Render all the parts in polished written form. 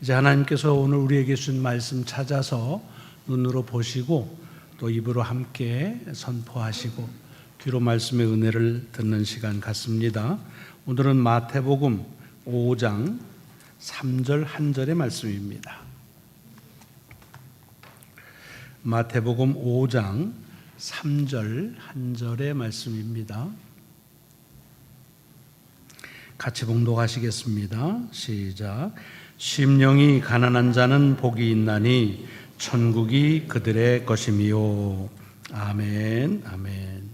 이제 하나님께서 오늘 우리에게 주신 말씀 찾아서 눈으로 보시고 또 입으로 함께 선포하시고 귀로 말씀의 은혜를 듣는 시간 같습니다. 오늘은 마태복음 5장 3절 한 절의 말씀입니다. 마태복음 5장 3절 한 절의 말씀입니다. 같이 봉독하시겠습니다. 시작. 심령이 가난한 자는 복이 있나니 천국이 그들의 것이미요. 아멘. 아멘.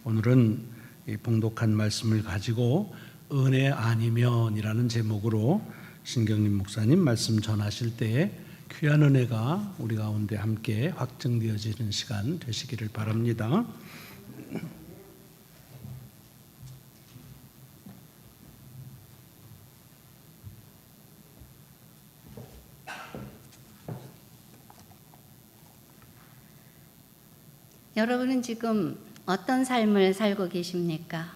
오늘은 이 봉독한 말씀을 가지고 은혜 아니면이라는 제목으로 신경림 목사님 말씀 전하실 때에 귀한 은혜가 우리 가운데 함께 확증되어지는 시간 되시기를 바랍니다. 여러분은 지금 어떤 삶을 살고 계십니까?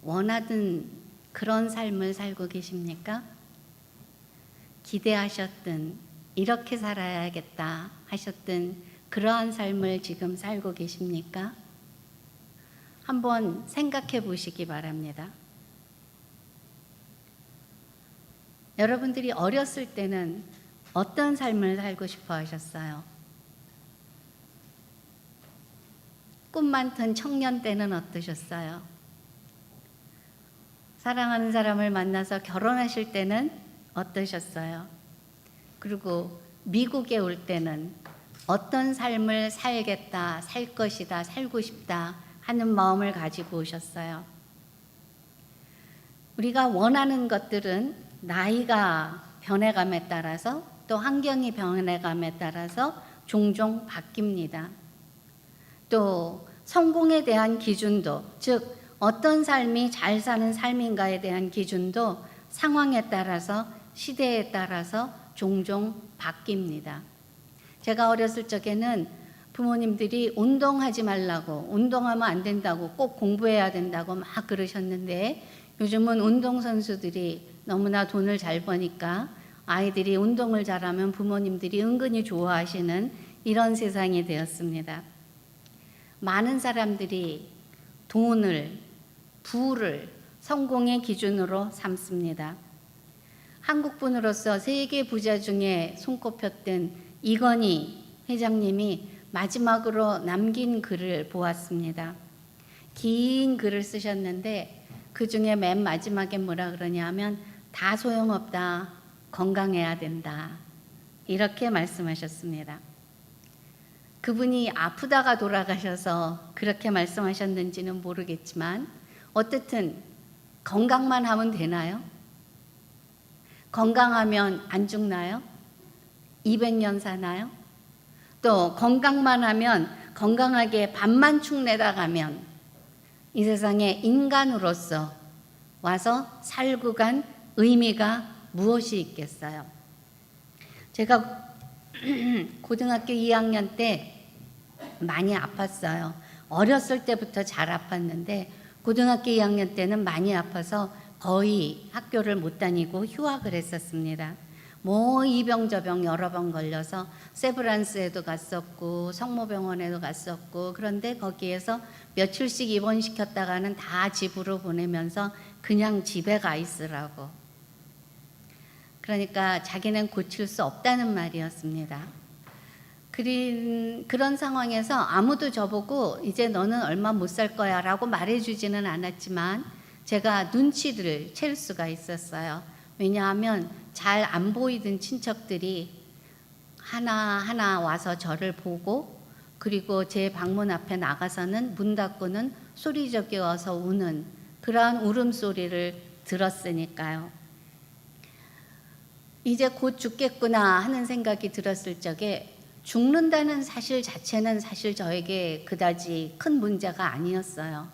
원하던 그런 삶을 살고 계십니까? 기대하셨던 이렇게 살아야겠다 하셨던 그러한 삶을 지금 살고 계십니까? 한번 생각해 보시기 바랍니다. 여러분들이 어렸을 때는 어떤 삶을 살고 싶어 하셨어요? 꿈 많던 청년 때는 어떠셨어요? 사랑하는 사람을 만나서 결혼하실 때는 어떠셨어요? 그리고 미국에 올 때는 어떤 삶을 살겠다, 살 것이다, 살고 싶다 하는 마음을 가지고 오셨어요? 우리가 원하는 것들은 나이가 변해감에 따라서 또 환경이 변해감에 따라서 종종 바뀝니다. 또 성공에 대한 기준도, 즉 어떤 삶이 잘 사는 삶인가에 대한 기준도 상황에 따라서 시대에 따라서 종종 바뀝니다. 제가 어렸을 적에는 부모님들이 운동하지 말라고, 운동하면 안 된다고, 꼭 공부해야 된다고 막 그러셨는데 요즘은 운동선수들이 너무나 돈을 잘 버니까 아이들이 운동을 잘하면 부모님들이 은근히 좋아하시는 이런 세상이 되었습니다. 많은 사람들이 돈을, 부를 성공의 기준으로 삼습니다. 한국분으로서 세계 부자 중에 손꼽혔던 이건희 회장님이 마지막으로 남긴 글을 보았습니다. 긴 글을 쓰셨는데 그 중에 맨 마지막에 뭐라 그러냐면 다 소용없다, 건강해야 된다, 이렇게 말씀하셨습니다. 그분이 아프다가 돌아가셔서 그렇게 말씀하셨는지는 모르겠지만 어쨌든 건강만 하면 되나요? 건강하면 안 죽나요? 200년 사나요? 또 건강만 하면 건강하게 밥만 축내다 가면 이 세상에 인간으로서 와서 살고 간 의미가 무엇이 있겠어요? 제가 고등학교 2학년 때 많이 아팠어요. 어렸을 때부터 잘 아팠는데 고등학교 2학년 때는 많이 아파서 거의 학교를 못 다니고 휴학을 했었습니다. 이병저병 여러 번 걸려서 세브란스에도 갔었고 성모병원에도 갔었고, 그런데 거기에서 며칠씩 입원시켰다가는 다 집으로 보내면서 그냥 집에 가 있으라고. 그러니까 자기는 고칠 수 없다는 말이었습니다. 그런 상황에서 아무도 저보고 이제 너는 얼마 못 살 거야 라고 말해주지는 않았지만 제가 눈치를 챌 수가 있었어요. 왜냐하면 잘 안 보이던 친척들이 하나하나 와서 저를 보고, 그리고 제 방문 앞에 나가서는 문 닫고는 소리 지르어서 우는 그러한 울음소리를 들었으니까요. 이제 곧 죽겠구나 하는 생각이 들었을 적에 죽는다는 사실 자체는 사실 저에게 그다지 큰 문제가 아니었어요.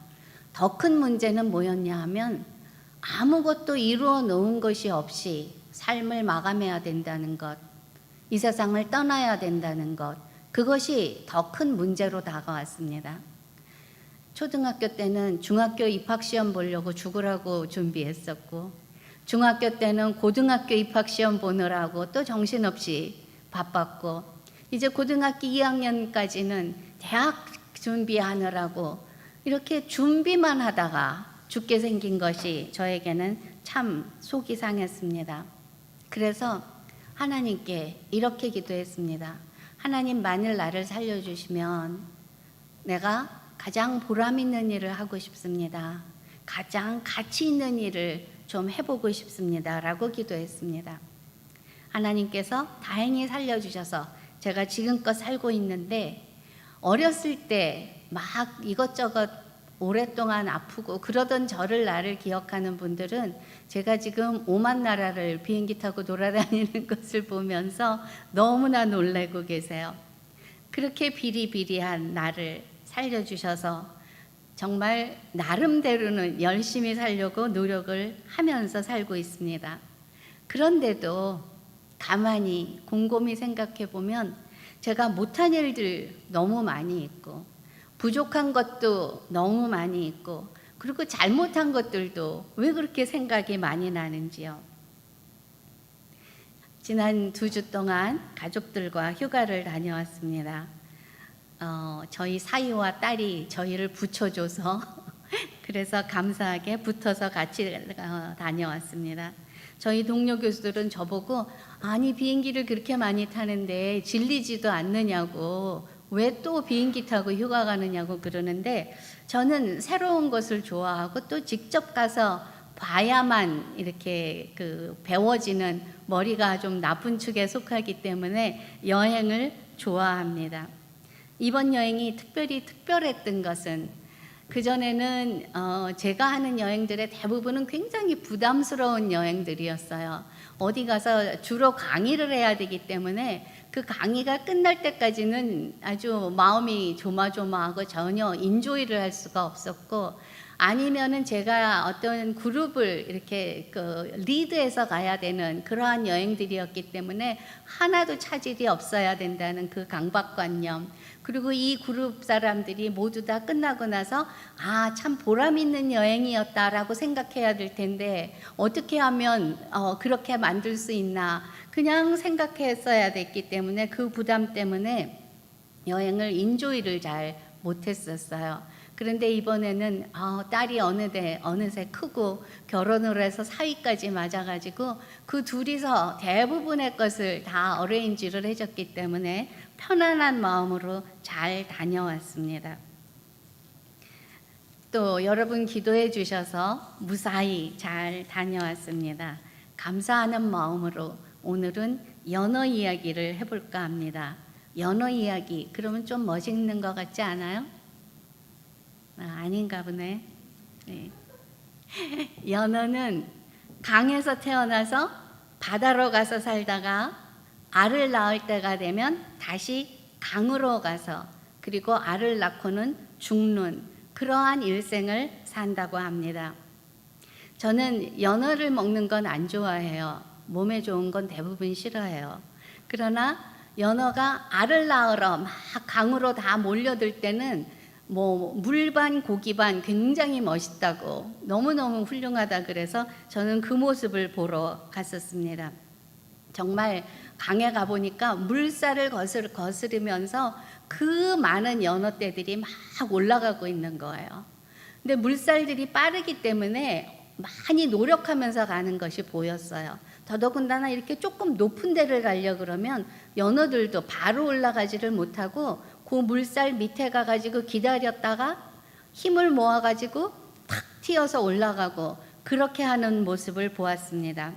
더 큰 문제는 뭐였냐 하면 아무것도 이루어 놓은 것이 없이 삶을 마감해야 된다는 것, 이 세상을 떠나야 된다는 것, 그것이 더 큰 문제로 다가왔습니다. 초등학교 때는 중학교 입학시험 보려고 죽으라고 준비했었고, 중학교 때는 고등학교 입학시험 보느라고 또 정신없이 바빴고, 이제 고등학교 2학년까지는 대학 준비하느라고 이렇게 준비만 하다가 죽게 생긴 것이 저에게는 참 속이 상했습니다. 그래서 하나님께 이렇게 기도했습니다. 하나님, 만일 나를 살려주시면 내가 가장 보람 있는 일을 하고 싶습니다. 가장 가치 있는 일을 좀 해보고 싶습니다. 라고 기도했습니다. 하나님께서 다행히 살려주셔서 제가 지금껏 살고 있는데, 어렸을 때 막 이것저것 오랫동안 아프고 그러던 나를 기억하는 분들은 제가 지금 오만 나라를 비행기 타고 돌아다니는 것을 보면서 너무나 놀라고 계세요. 그렇게 비리비리한 나를 살려주셔서 정말 나름대로는 열심히 살려고 노력을 하면서 살고 있습니다. 그런데도 가만히 곰곰이 생각해 보면 제가 못한 일들 너무 많이 있고, 부족한 것도 너무 많이 있고, 그리고 잘못한 것들도 왜 그렇게 생각이 많이 나는지요. 지난 2주 동안 가족들과 휴가를 다녀왔습니다. 저희 사위와 딸이 저희를 붙여줘서 그래서 감사하게 붙어서 같이 다녀왔습니다. 저희 동료 교수들은 저보고, 아니 비행기를 그렇게 많이 타는데 질리지도 않느냐고, 왜 또 비행기 타고 휴가 가느냐고 그러는데, 저는 새로운 것을 좋아하고 또 직접 가서 봐야만 이렇게 배워지는, 머리가 좀 나쁜 축에 속하기 때문에 여행을 좋아합니다. 이번 여행이 특별히 특별했던 것은, 그전에는 제가 하는 여행들의 대부분은 굉장히 부담스러운 여행들이었어요. 어디 가서 주로 강의를 해야 되기 때문에 그 강의가 끝날 때까지는 아주 마음이 조마조마하고 전혀 인조이를 할 수가 없었고, 아니면은 제가 어떤 그룹을 이렇게 리드해서 가야 되는 그러한 여행들이었기 때문에 하나도 차질이 없어야 된다는 그 강박관념, 그리고 이 그룹 사람들이 모두 다 끝나고 나서 참 보람 있는 여행이었다라고 생각해야 될 텐데 어떻게 하면 그렇게 만들 수 있나 그냥 생각했어야 됐기 때문에 그 부담 때문에 여행을 인조이를 잘 못했었어요. 그런데 이번에는 딸이 어느새 크고 결혼을 해서 사위까지 맞아가지고 그 둘이서 대부분의 것을 다 어레인지를 해줬기 때문에 편안한 마음으로 잘 다녀왔습니다. 또 여러분 기도해 주셔서 무사히 잘 다녀왔습니다. 감사하는 마음으로 오늘은 연어 이야기를 해볼까 합니다. 연어 이야기, 그러면 좀 멋있는 것 같지 않아요? 아닌가 보네. 네. 연어는 강에서 태어나서 바다로 가서 살다가 알을 낳을 때가 되면 다시 강으로 가서 그리고 알을 낳고는 죽는 그러한 일생을 산다고 합니다. 저는 연어를 먹는 건 안 좋아해요. 몸에 좋은 건 대부분 싫어해요. 그러나 연어가 알을 낳으러 막 강으로 다 몰려들 때는 물반 고기반 굉장히 멋있다고 너무너무 훌륭하다 그래서 저는 그 모습을 보러 갔었습니다. 정말 강에 가보니까 물살을 거스르면서 그 많은 연어떼들이 막 올라가고 있는 거예요. 근데 물살들이 빠르기 때문에 많이 노력하면서 가는 것이 보였어요. 더더군다나 이렇게 조금 높은 데를 가려 그러면 연어들도 바로 올라가지를 못하고 그 물살 밑에 가가지고 기다렸다가 힘을 모아가지고 탁 튀어서 올라가고 그렇게 하는 모습을 보았습니다.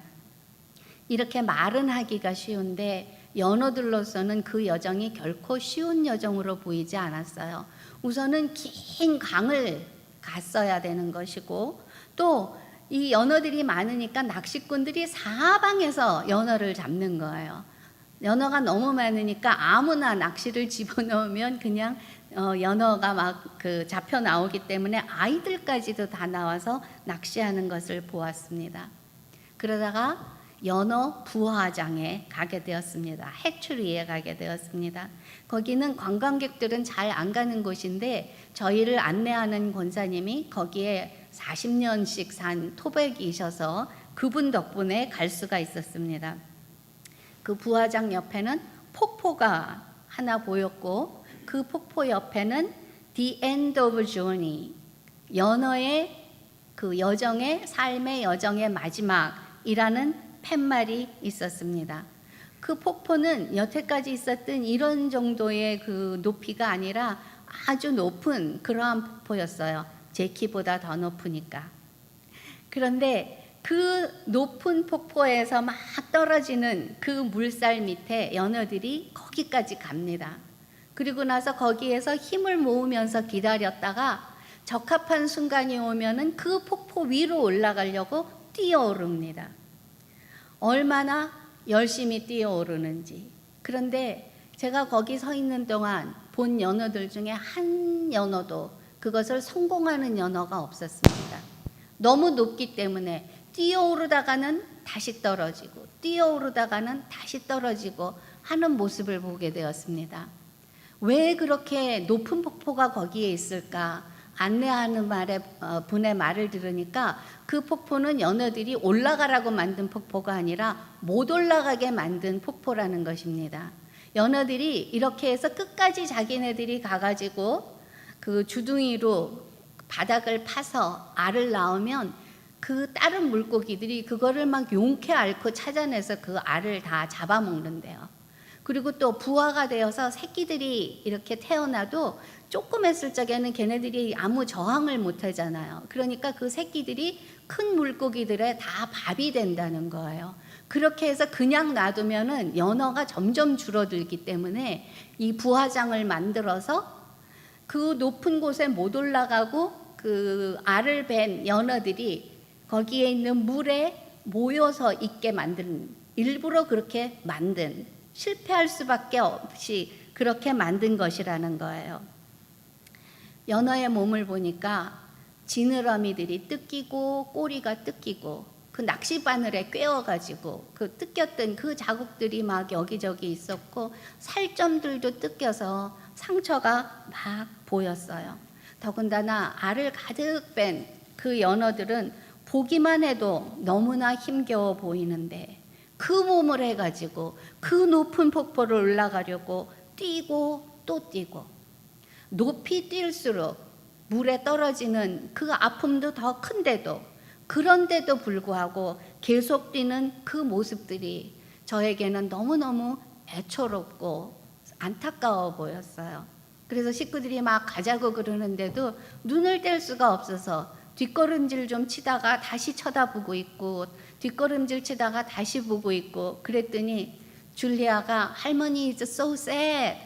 이렇게 말은 하기가 쉬운데 연어들로서는 그 여정이 결코 쉬운 여정으로 보이지 않았어요. 우선은 긴 강을 갔어야 되는 것이고 또 이 연어들이 많으니까 낚시꾼들이 사방에서 연어를 잡는 거예요. 연어가 너무 많으니까 아무나 낚시를 집어넣으면 그냥 연어가 막 잡혀 나오기 때문에 아이들까지도 다 나와서 낚시하는 것을 보았습니다. 그러다가 연어 부화장에 가게 되었습니다. 해추리에 가게 되었습니다. 거기는 관광객들은 잘 안 가는 곳인데 저희를 안내하는 권사님이 거기에 40년씩 산 토백이셔서 그분 덕분에 갈 수가 있었습니다. 그 부화장 옆에는 폭포가 하나 보였고 그 폭포 옆에는 The End of Journey, 연어의 그 여정의 삶의 여정의 마지막이라는 팻말이 있었습니다. 그 폭포는 여태까지 있었던 이런 정도의 그 높이가 아니라 아주 높은 그러한 폭포였어요. 제 키보다 더 높으니까. 그런데 그 높은 폭포에서 막 떨어지는 그 물살 밑에 연어들이 거기까지 갑니다. 그리고 나서 거기에서 힘을 모으면서 기다렸다가 적합한 순간이 오면은 그 폭포 위로 올라가려고 뛰어오릅니다. 얼마나 열심히 뛰어오르는지. 그런데 제가 거기 서 있는 동안 본 연어들 중에 한 연어도 그것을 성공하는 연어가 없었습니다. 너무 높기 때문에 뛰어오르다가는 다시 떨어지고 뛰어오르다가는 다시 떨어지고 하는 모습을 보게 되었습니다. 왜 그렇게 높은 폭포가 거기에 있을까? 안내하는 분의 말을 들으니까 그 폭포는 연어들이 올라가라고 만든 폭포가 아니라 못 올라가게 만든 폭포라는 것입니다. 연어들이 이렇게 해서 끝까지 자기네들이 가가지고 그 주둥이로 바닥을 파서 알을 낳으면 그 다른 물고기들이 그거를 막 용케 앓고 찾아내서 그 알을 다 잡아먹는데요. 그리고 또 부화가 되어서 새끼들이 이렇게 태어나도 조금 했을 적에는 걔네들이 아무 저항을 못 하잖아요. 그러니까 그 새끼들이 큰 물고기들의 다 밥이 된다는 거예요. 그렇게 해서 그냥 놔두면은 연어가 점점 줄어들기 때문에 이 부화장을 만들어서 그 높은 곳에 못 올라가고 그 알을 벤 연어들이 거기에 있는 물에 모여서 있게 만든, 일부러 그렇게 만든, 실패할 수밖에 없이 그렇게 만든 것이라는 거예요. 연어의 몸을 보니까 지느러미들이 뜯기고 꼬리가 뜯기고 그 낚시바늘에 꿰어가지고 그 뜯겼던 그 자국들이 막 여기저기 있었고 살점들도 뜯겨서 상처가 막 보였어요. 더군다나 알을 가득 뺀 그 연어들은 보기만 해도 너무나 힘겨워 보이는데 그 몸을 해가지고 그 높은 폭포를 올라가려고 뛰고 또 뛰고 높이 뛸수록 물에 떨어지는 그 아픔도 더 큰데도 그런데도 불구하고 계속 뛰는 그 모습들이 저에게는 너무너무 애처롭고 안타까워 보였어요. 그래서 식구들이 막 가자고 그러는데도 눈을 뗄 수가 없어서 뒷걸음질 좀 치다가 다시 쳐다보고 있고 뒷걸음질 치다가 다시 보고 있고 그랬더니 줄리아가 할머니 it's so sad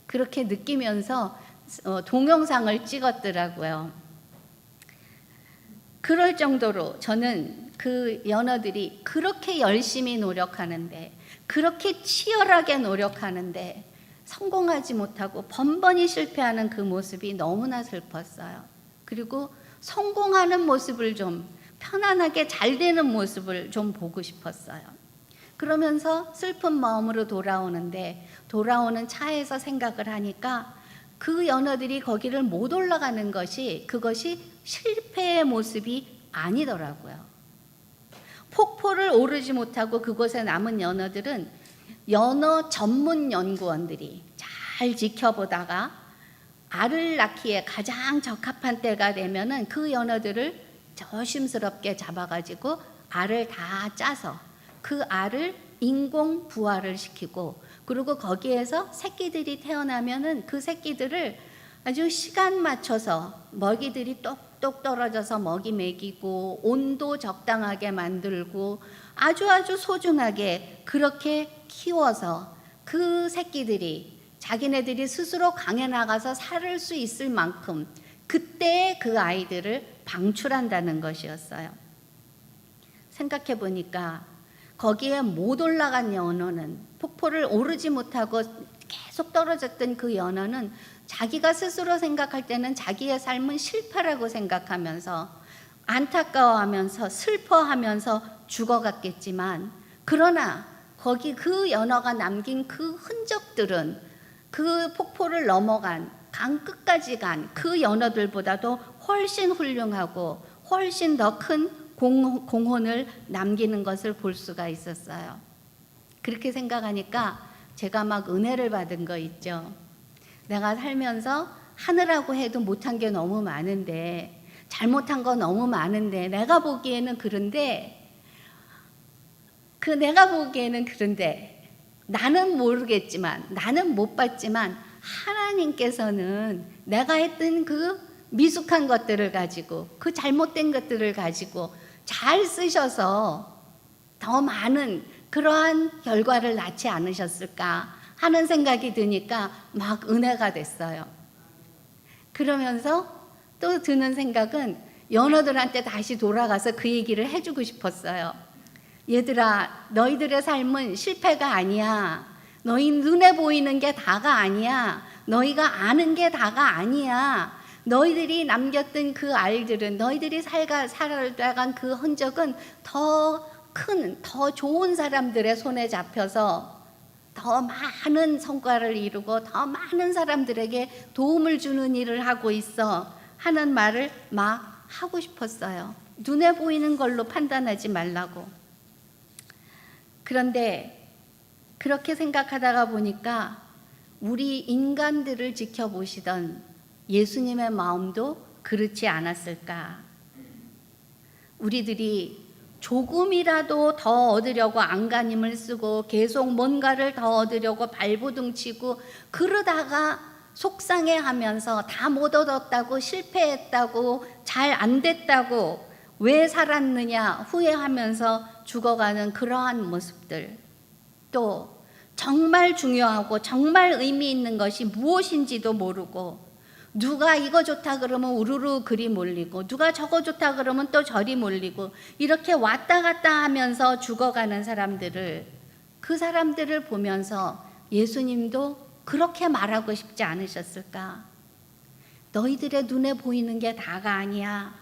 그렇게 느끼면서 동영상을 찍었더라고요. 그럴 정도로 저는 그 연어들이 그렇게 열심히 노력하는데 그렇게 치열하게 노력하는데 성공하지 못하고 번번이 실패하는 그 모습이 너무나 슬펐어요. 그리고 성공하는 모습을 좀 편안하게 잘 되는 모습을 좀 보고 싶었어요. 그러면서 슬픈 마음으로 돌아오는데 돌아오는 차에서 생각을 하니까 그 연어들이 거기를 못 올라가는 것이 그것이 실패의 모습이 아니더라고요. 폭포를 오르지 못하고 그곳에 남은 연어들은 연어 전문 연구원들이 잘 지켜보다가 알을 낳기에 가장 적합한 때가 되면은 그 연어들을 조심스럽게 잡아가지고 알을 다 짜서 그 알을 인공 부화를 시키고 그리고 거기에서 새끼들이 태어나면은 그 새끼들을 아주 시간 맞춰서 먹이들이 똑똑 떨어져서 먹이 먹이고 온도 적당하게 만들고 아주 소중하게 그렇게 키워서 그 새끼들이 자기네들이 스스로 강에 나가서 살을 수 있을 만큼 그때 그 아이들을 방출한다는 것이었어요. 생각해 보니까 거기에 못 올라간 연어는 폭포를 오르지 못하고 계속 떨어졌던 그 연어는 자기가 스스로 생각할 때는 자기의 삶은 실패라고 생각하면서 안타까워하면서 슬퍼하면서 죽어갔겠지만 그러나 거기 그 연어가 남긴 그 흔적들은 그 폭포를 넘어간 강 끝까지 간 그 연어들보다도 훨씬 훌륭하고 훨씬 더 큰 공혼을 남기는 것을 볼 수가 있었어요. 그렇게 생각하니까 제가 막 은혜를 받은 거 있죠. 내가 살면서 하느라고 해도 못한 게 너무 많은데, 잘못한 거 너무 많은데, 내가 보기에는 그런데 나는 모르겠지만, 나는 못 봤지만 하나님께서는 내가 했던 그 미숙한 것들을 가지고, 그 잘못된 것들을 가지고 잘 쓰셔서 더 많은 그러한 결과를 낳지 않으셨을까 하는 생각이 드니까 막 은혜가 됐어요. 그러면서 또 드는 생각은 연어들한테 다시 돌아가서 그 얘기를 해주고 싶었어요. 얘들아, 너희들의 삶은 실패가 아니야. 너희 눈에 보이는 게 다가 아니야. 너희가 아는 게 다가 아니야. 너희들이 남겼던 그 알들은, 너희들이 살아간 그 흔적은 더 큰, 더 좋은 사람들의 손에 잡혀서 더 많은 성과를 이루고 더 많은 사람들에게 도움을 주는 일을 하고 있어 하는 말을 막 하고 싶었어요. 눈에 보이는 걸로 판단하지 말라고. 그런데 그렇게 생각하다가 보니까 우리 인간들을 지켜보시던 예수님의 마음도 그렇지 않았을까. 우리들이 조금이라도 더 얻으려고 안간힘을 쓰고 계속 뭔가를 더 얻으려고 발버둥치고 그러다가 속상해하면서 다 못 얻었다고, 실패했다고, 잘 안 됐다고, 왜 살았느냐 후회하면서 죽어가는 그러한 모습들, 또 정말 중요하고 정말 의미 있는 것이 무엇인지도 모르고, 누가 이거 좋다 그러면 우르르 그리 몰리고, 누가 저거 좋다 그러면 또 저리 몰리고, 이렇게 왔다 갔다 하면서 죽어가는 사람들을, 그 사람들을 보면서 예수님도 그렇게 말하고 싶지 않으셨을까? 너희들의 눈에 보이는 게 다가 아니야.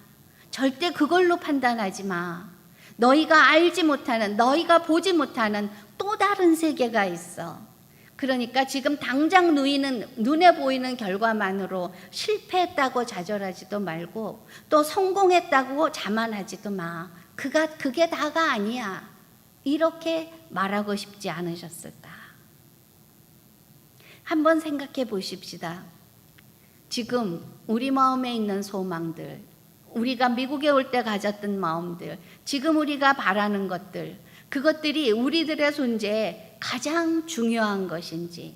절대 그걸로 판단하지 마. 너희가 알지 못하는, 너희가 보지 못하는 또 다른 세계가 있어. 그러니까 지금 당장 눈에 보이는 결과만으로 실패했다고 좌절하지도 말고, 또 성공했다고 자만하지도 마. 그게 다가 아니야. 이렇게 말하고 싶지 않으셨을까? 한번 생각해 보십시다. 지금 우리 마음에 있는 소망들, 우리가 미국에 올 때 가졌던 마음들, 지금 우리가 바라는 것들, 그것들이 우리들의 존재에 가장 중요한 것인지,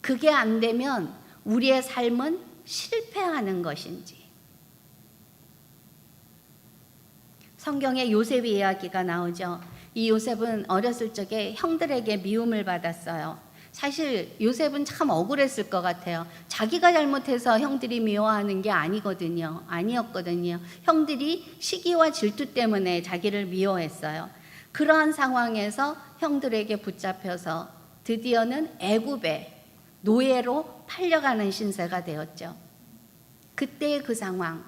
그게 안 되면 우리의 삶은 실패하는 것인지. 성경에 요셉의 이야기가 나오죠. 이 요셉은 어렸을 적에 형들에게 미움을 받았어요. 사실 요셉은 참 억울했을 것 같아요. 자기가 잘못해서 형들이 미워하는 게 아니었거든요. 형들이 시기와 질투 때문에 자기를 미워했어요. 그러한 상황에서 형들에게 붙잡혀서 드디어는 애굽에 노예로 팔려가는 신세가 되었죠. 그때의 그 상황,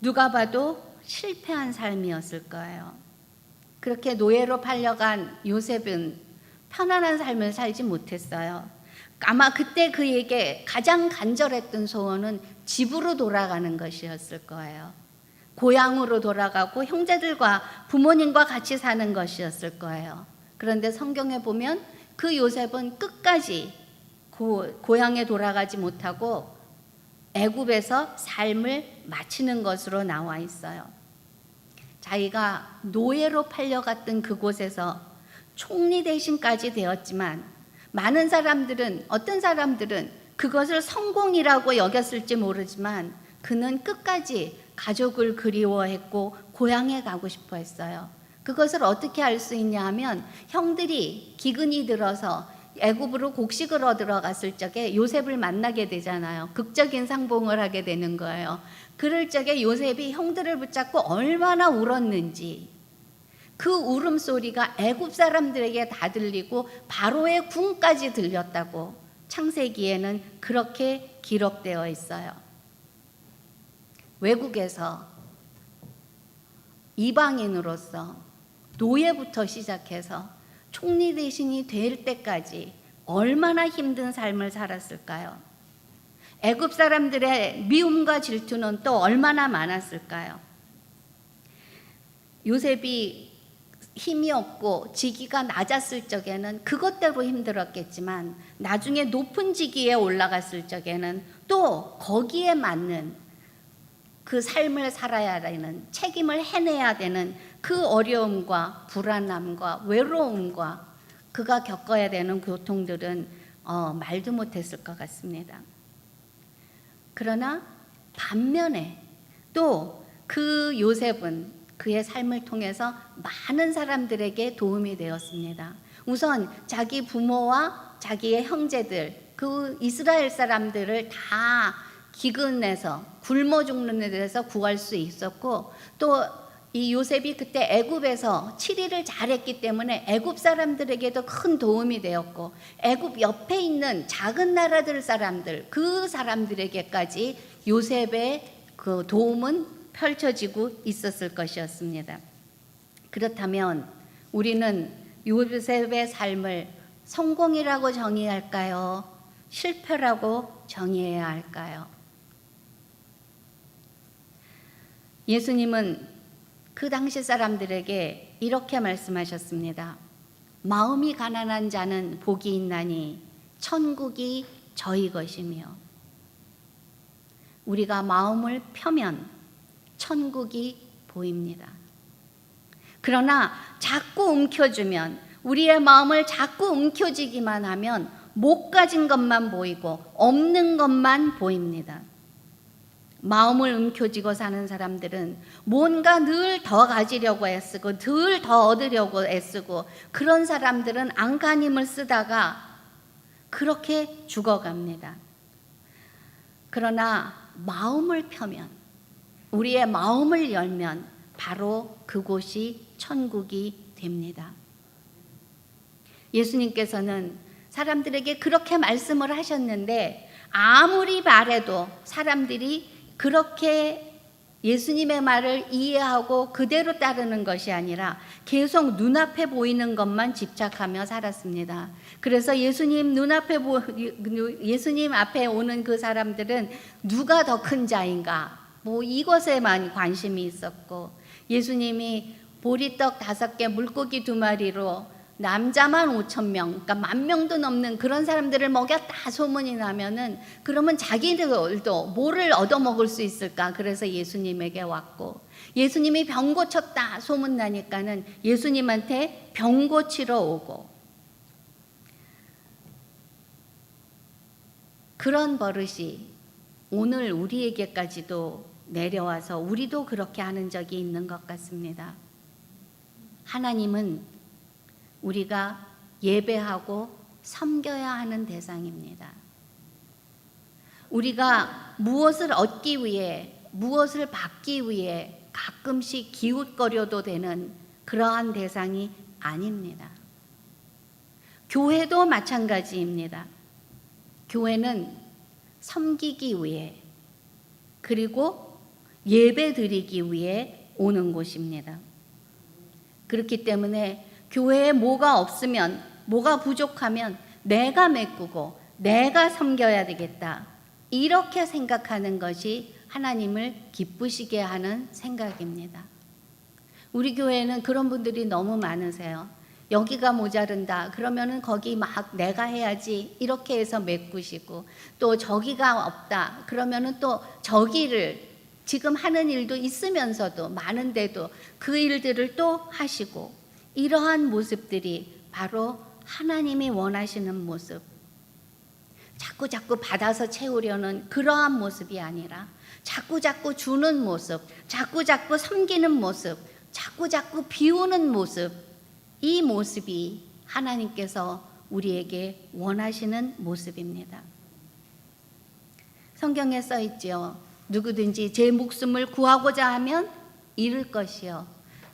누가 봐도 실패한 삶이었을 거예요. 그렇게 노예로 팔려간 요셉은 편안한 삶을 살지 못했어요. 아마 그때 그에게 가장 간절했던 소원은 집으로 돌아가는 것이었을 거예요. 고향으로 돌아가고 형제들과 부모님과 같이 사는 것이었을 거예요. 그런데 성경에 보면 그 요셉은 끝까지 고향에 돌아가지 못하고 애굽에서 삶을 마치는 것으로 나와 있어요. 자기가 노예로 팔려갔던 그곳에서 총리 대신까지 되었지만, 많은 사람들은, 어떤 사람들은 그것을 성공이라고 여겼을지 모르지만 그는 끝까지 가족을 그리워했고 고향에 가고 싶어 했어요. 그것을 어떻게 알 수 있냐 하면, 형들이 기근이 들어서 애굽으로 곡식을 얻으러 갔을 적에 요셉을 만나게 되잖아요. 극적인 상봉을 하게 되는 거예요. 그럴 적에 요셉이 형들을 붙잡고 얼마나 울었는지, 그 울음소리가 애굽 사람들에게 다 들리고 바로의 궁까지 들렸다고 창세기에는 그렇게 기록되어 있어요. 외국에서 이방인으로서 노예부터 시작해서 총리 대신이 될 때까지 얼마나 힘든 삶을 살았을까요? 애굽 사람들의 미움과 질투는 또 얼마나 많았을까요? 요셉이 힘이 없고 직위가 낮았을 적에는 그것대로 힘들었겠지만 나중에 높은 직위에 올라갔을 적에는 또 거기에 맞는 그 삶을 살아야 되는, 책임을 해내야 되는 그 어려움과 불안함과 외로움과 그가 겪어야 되는 고통들은 말도 못했을 것 같습니다. 그러나 반면에 또 그 요셉은 그의 삶을 통해서 많은 사람들에게 도움이 되었습니다. 우선 자기 부모와 자기의 형제들, 그 이스라엘 사람들을 다 기근에서 굶어 죽는 데서 구할 수 있었고, 또 이 요셉이 그때 애굽에서 치리를 잘했기 때문에 애굽 사람들에게도 큰 도움이 되었고, 애굽 옆에 있는 작은 나라들 사람들, 그 사람들에게까지 요셉의 그 도움은 펼쳐지고 있었을 것이었습니다. 그렇다면 우리는 요셉의 삶을 성공이라고 정의할까요? 실패라고 정의해야 할까요? 예수님은 그 당시 사람들에게 이렇게 말씀하셨습니다. 마음이 가난한 자는 복이 있나니 천국이 저희 것이며, 우리가 마음을 펴면 천국이 보입니다. 그러나 자꾸 움켜쥐면, 우리의 마음을 자꾸 움켜쥐기만 하면 못 가진 것만 보이고 없는 것만 보입니다. 마음을 움켜쥐고 사는 사람들은 뭔가 늘 더 가지려고 애쓰고 늘 더 얻으려고 애쓰고, 그런 사람들은 안간힘을 쓰다가 그렇게 죽어갑니다. 그러나 마음을 펴면, 우리의 마음을 열면 바로 그곳이 천국이 됩니다. 예수님께서는 사람들에게 그렇게 말씀을 하셨는데, 아무리 말해도 사람들이 그렇게 예수님의 말을 이해하고 그대로 따르는 것이 아니라 계속 눈앞에 보이는 것만 집착하며 살았습니다. 그래서 예수님 앞에 오는 그 사람들은 누가 더 큰 자인가, 이것에만 관심이 있었고, 예수님이 보리떡 5개 물고기 2마리로 남자만 5,000명, 그러니까 10,000명도 넘는 그런 사람들을 먹였다 소문이 나면은, 그러면 자기들도 뭐를 얻어먹을 수 있을까? 그래서 예수님에게 왔고, 예수님이 병 고쳤다 소문 나니까는 예수님한테 병 고치러 오고, 그런 버릇이 오늘 우리에게까지도 내려와서 우리도 그렇게 하는 적이 있는 것 같습니다. 하나님은 우리가 예배하고 섬겨야 하는 대상입니다. 우리가 무엇을 얻기 위해, 무엇을 받기 위해 가끔씩 기웃거려도 되는 그러한 대상이 아닙니다. 교회도 마찬가지입니다. 교회는 섬기기 위해, 그리고 예배 드리기 위해 오는 곳입니다. 그렇기 때문에 교회에 뭐가 없으면, 뭐가 부족하면 내가 메꾸고 내가 섬겨야 되겠다, 이렇게 생각하는 것이 하나님을 기쁘시게 하는 생각입니다. 우리 교회에는 그런 분들이 너무 많으세요. 여기가 모자른다 그러면은 거기 막 내가 해야지 이렇게 해서 메꾸시고, 또 저기가 없다 그러면은 또 저기를, 지금 하는 일도 있으면서도 많은데도 그 일들을 또 하시고, 이러한 모습들이 바로 하나님이 원하시는 모습, 자꾸 받아서 채우려는 그러한 모습이 아니라 자꾸 주는 모습, 자꾸 섬기는 모습, 자꾸 비우는 모습, 이 모습이 하나님께서 우리에게 원하시는 모습입니다. 성경에 써 있지요. 누구든지 제 목숨을 구하고자 하면 잃을 것이요,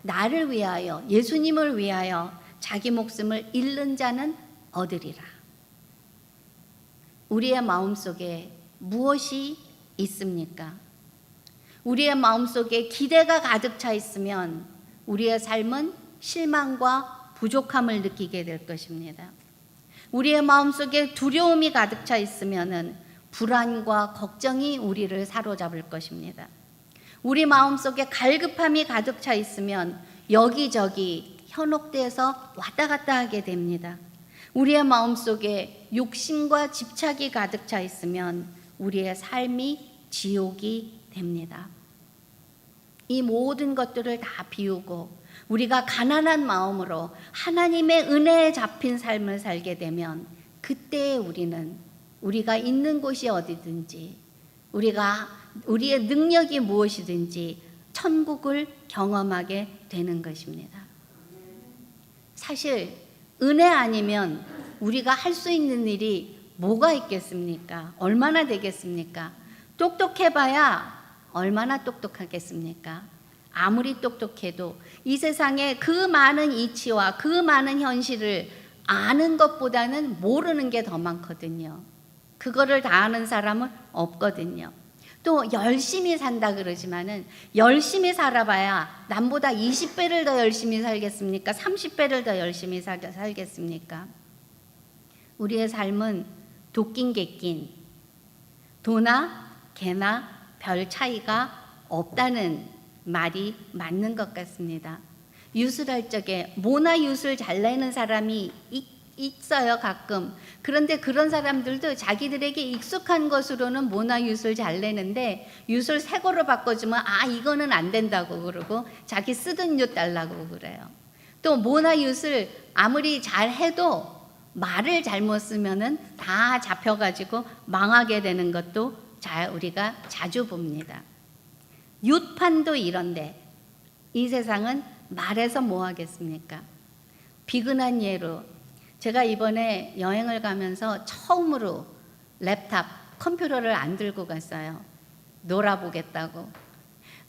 나를 위하여, 예수님을 위하여 자기 목숨을 잃는 자는 얻으리라. 우리의 마음속에 무엇이 있습니까? 우리의 마음속에 기대가 가득 차 있으면 우리의 삶은 실망과 부족함을 느끼게 될 것입니다. 우리의 마음속에 두려움이 가득 차 있으면 불안과 걱정이 우리를 사로잡을 것입니다. 우리 마음속에 갈급함이 가득 차 있으면 여기저기 현혹돼서 왔다 갔다 하게 됩니다. 우리의 마음속에 욕심과 집착이 가득 차 있으면 우리의 삶이 지옥이 됩니다. 이 모든 것들을 다 비우고 우리가 가난한 마음으로 하나님의 은혜에 잡힌 삶을 살게 되면 그때 우리가 있는 곳이 어디든지 우리의 능력이 무엇이든지 천국을 경험하게 되는 것입니다. 사실 은혜 아니면 우리가 할 수 있는 일이 뭐가 있겠습니까? 얼마나 되겠습니까? 똑똑해봐야 얼마나 똑똑하겠습니까? 아무리 똑똑해도 이 세상에 그 많은 이치와 그 많은 현실을 아는 것보다는 모르는 게 더 많거든요. 그거를 다 아는 사람은 없거든요. 또 열심히 산다 그러지만은 열심히 살아봐야 남보다 20배를 더 열심히 살겠습니까? 30배를 더 열심히 살겠습니까? 우리의 삶은 도낀 개낀 도나 개나 별 차이가 없다는 말이 맞는 것 같습니다. 유술할 적에 모나 유술 잘 내는 사람이 있어요, 가끔. 그런데 그런 사람들도 자기들에게 익숙한 것으로는 모나 유술 잘 내는데 유술 새 거로 바꿔주면 이거는 안 된다고 그러고 자기 쓰던 윷 달라고 그래요. 또 모나 유술 아무리 잘 해도 말을 잘못 쓰면은 다 잡혀가지고 망하게 되는 것도 우리가 자주 봅니다. 윷판도 이런데 이 세상은 말해서 뭐 하겠습니까? 비근한 예로 제가 이번에 여행을 가면서 처음으로 랩탑, 컴퓨터를 안 들고 갔어요. 놀아보겠다고.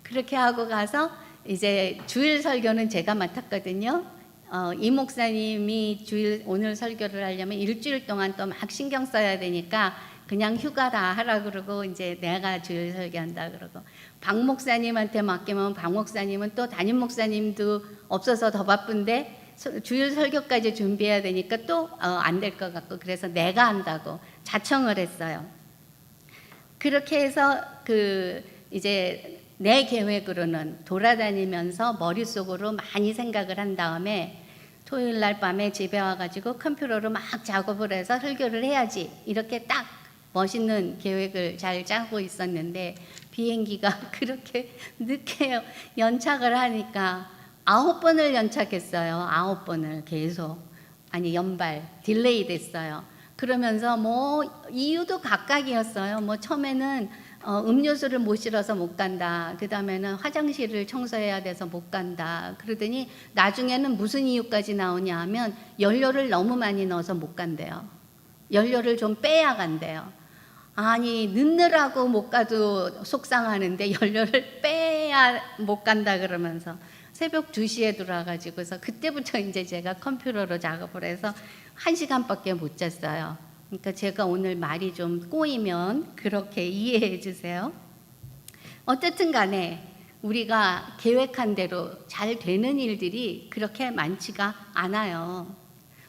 그렇게 하고 가서 이제 주일 설교는 제가 맡았거든요. 이 목사님이 오늘 설교를 하려면 일주일 동안 또 막 신경 써야 되니까 그냥 휴가다 하라 그러고 이제 내가 주일 설교한다 그러고 박 목사님한테 맡기면 박 목사님은 또 담임 목사님도 없어서 더 바쁜데 주일 설교까지 준비해야 되니까 또 안 될 것 같고 그래서 내가 한다고 자청을 했어요. 그렇게 해서 이제 내 계획으로는 돌아다니면서 머릿속으로 많이 생각을 한 다음에 토요일 날 밤에 집에 와가지고 컴퓨터로 막 작업을 해서 설교를 해야지 이렇게 딱 멋있는 계획을 잘 짜고 있었는데 비행기가 그렇게 늦게 연착을 하니까 9번을 연착했어요. 9번을 계속. 연발, 딜레이 됐어요. 그러면서 이유도 각각이었어요. 처음에는 음료수를 못 실어서 못 간다. 그 다음에는 화장실을 청소해야 돼서 못 간다. 그러더니 나중에는 무슨 이유까지 나오냐 하면 연료를 너무 많이 넣어서 못 간대요. 연료를 좀 빼야 간대요. 늦느라고 못 가도 속상하는데 연료를 빼야 못 간다 그러면서 새벽 2시에 들어와가지고서 그때부터 이제 제가 컴퓨터로 작업을 해서 1시간밖에 못 잤어요. 그러니까 제가 오늘 말이 좀 꼬이면 그렇게 이해해 주세요. 어쨌든 간에 우리가 계획한 대로 잘 되는 일들이 그렇게 많지가 않아요.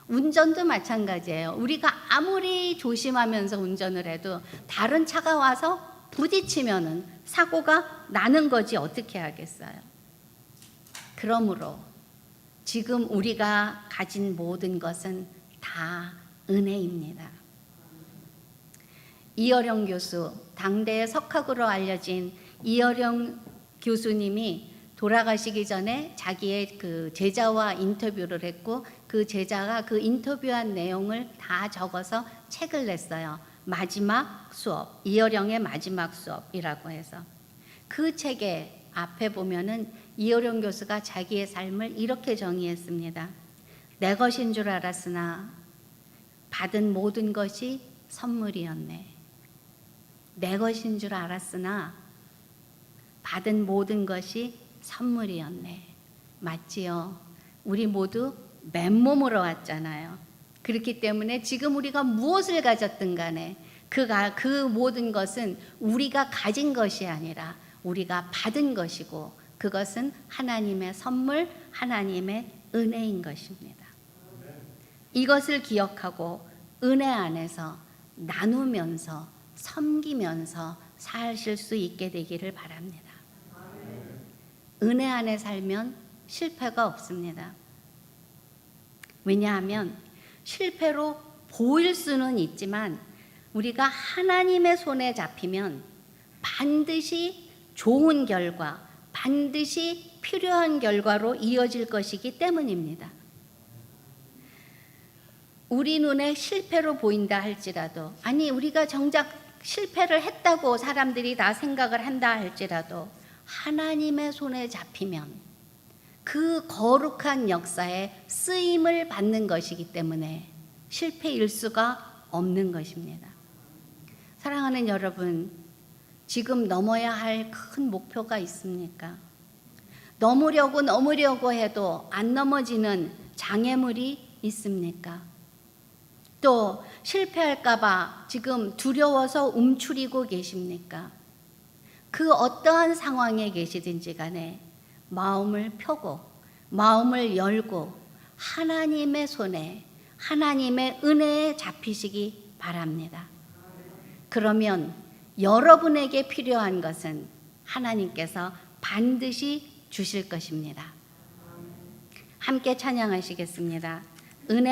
운전도 마찬가지예요. 우리가 아무리 조심하면서 운전을 해도 다른 차가 와서 부딪히면은 사고가 나는 거지 어떻게 하겠어요. 그러므로 지금 우리가 가진 모든 것은 다 은혜입니다. 이어령 교수, 당대의 석학으로 알려진 이어령 교수님이 돌아가시기 전에 자기의 제자와 인터뷰를 했고 그 제자가 그 인터뷰한 내용을 다 적어서 책을 냈어요. 마지막 수업, 이어령의 마지막 수업이라고 해서 그 책에 앞에 보면은 이어령 교수가 자기의 삶을 이렇게 정의했습니다. 내 것인 줄 알았으나 받은 모든 것이 선물이었네. 내 것인 줄 알았으나 받은 모든 것이 선물이었네. 맞지요? 우리 모두 맨몸으로 왔잖아요. 그렇기 때문에 지금 우리가 무엇을 가졌든 간에 그 모든 것은 우리가 가진 것이 아니라 우리가 받은 것이고 그것은 하나님의 선물, 하나님의 은혜인 것입니다. 이것을 기억하고 은혜 안에서 나누면서 섬기면서 사실 수 있게 되기를 바랍니다. 은혜 안에 살면 실패가 없습니다. 왜냐하면 실패로 보일 수는 있지만 우리가 하나님의 손에 잡히면 반드시 좋은 결과, 반드시 필요한 결과로 이어질 것이기 때문입니다. 우리 눈에 실패로 보인다 할지라도, 아니 우리가 정작 실패를 했다고 사람들이 다 생각을 한다 할지라도 하나님의 손에 잡히면 그 거룩한 역사에 쓰임을 받는 것이기 때문에 실패일 수가 없는 것입니다. 사랑하는 여러분, 지금 넘어야 할 큰 목표가 있습니까? 넘으려고 해도 안 넘어지는 장애물이 있습니까? 또 실패할까봐 지금 두려워서 움츠리고 계십니까? 그 어떠한 상황에 계시든지 간에 마음을 펴고 마음을 열고 하나님의 손에, 하나님의 은혜에 잡히시기 바랍니다. 그러면 여러분에게 필요한 것은 하나님께서 반드시 주실 것입니다. 함께 찬양하시겠습니다. 은혜